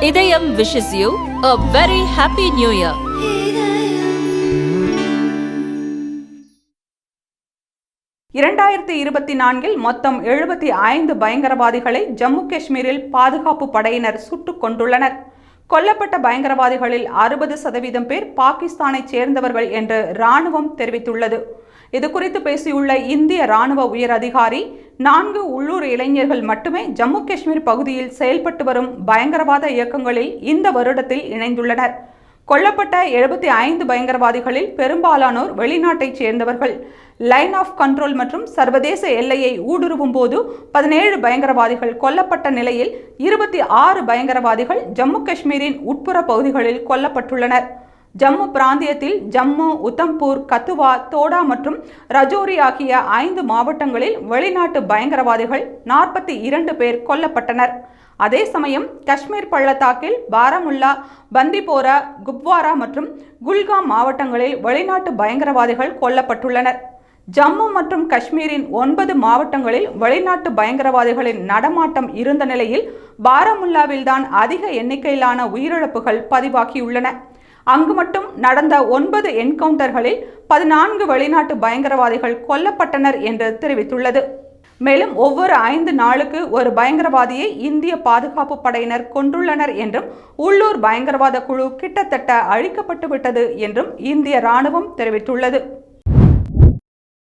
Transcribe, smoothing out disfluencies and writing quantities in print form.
இதயம் wishes you a very happy new year. இரண்டாயிரத்தி 24 மொத்தம் 75 பயங்கரவாதிகளை ஜம்மு காஷ்மீரில் பாதுகாப்பு படையினர் சுட்டுக் கொண்டுள்ளனர். கொல்லப்பட்ட பயங்கரவாதிகளில் 60% பேர் பாகிஸ்தானைச் சேர்ந்தவர்கள் என்று இராணுவம் தெரிவித்துள்ளது. இதுகுறித்து பேசியுள்ள இந்திய இராணுவ உயர் அதிகாரி, 4 உள்ளூர் இளைஞர்கள் மட்டுமே ஜம்மு காஷ்மீர் பகுதியில் செயல்பட்டு வரும் பயங்கரவாத இயக்கங்களில் இந்த வருடத்தில் இணைந்துள்ளனர். கொல்லப்பட்ட 75 பயங்கரவாதிகளில் பெரும்பாலானோர் வெளிநாட்டைச் சேர்ந்தவர்கள். லைன் ஆஃப் கண்ட்ரோல் மற்றும் சர்வதேச எல்லையை ஊடுருவும் போது 17 பயங்கரவாதிகள் கொல்லப்பட்ட நிலையில் 26 பயங்கரவாதிகள் ஜம்மு காஷ்மீரின் உட்புற பகுதிகளில் கொல்லப்பட்டுள்ளனர். ஜம்மு பிராந்தியத்தில் ஜம்மு, உத்தம்பூர், கத்துவா, தோடா மற்றும் ரஜோரி ஆகிய 5 மாவட்டங்களில் வெளிநாட்டு பயங்கரவாதிகள் 42 பேர் கொல்லப்பட்டனர். அதே சமயம் காஷ்மீர் பள்ளத்தாக்கில் பாராமுல்லா, பந்திபோரா, குப்வாரா மற்றும் குல்காம் மாவட்டங்களில் வெளிநாட்டு பயங்கரவாதிகள் கொல்லப்பட்டுள்ளனர். ஜம்மு மற்றும் காஷ்மீரின் 9 மாவட்டங்களில் வெளிநாட்டு பயங்கரவாதிகளின் நடமாட்டம் இருந்த நிலையில் பாராமுல்லாவில்தான் அதிக எண்ணிக்கையிலான உயிரிழப்புகள் பதிவாகியுள்ளன. அங்கு மட்டும் நடந்த 9 என்கவுண்டர்களில் 14 வெளிநாட்டு பயங்கரவாதிகள் கொல்லப்பட்டனர் என்று தெரிவித்துள்ளது. மேலும் ஒவ்வொரு 5 நாளுக்கு ஒரு பயங்கரவாதியை இந்திய பாதுகாப்பு படையினர் கொன்றுள்ளனர் என்றும், உள்ளூர் பயங்கரவாத குழு கிட்டத்தட்ட அழிக்கப்பட்டு விட்டது என்றும் இந்திய இராணுவம் தெரிவித்துள்ளது.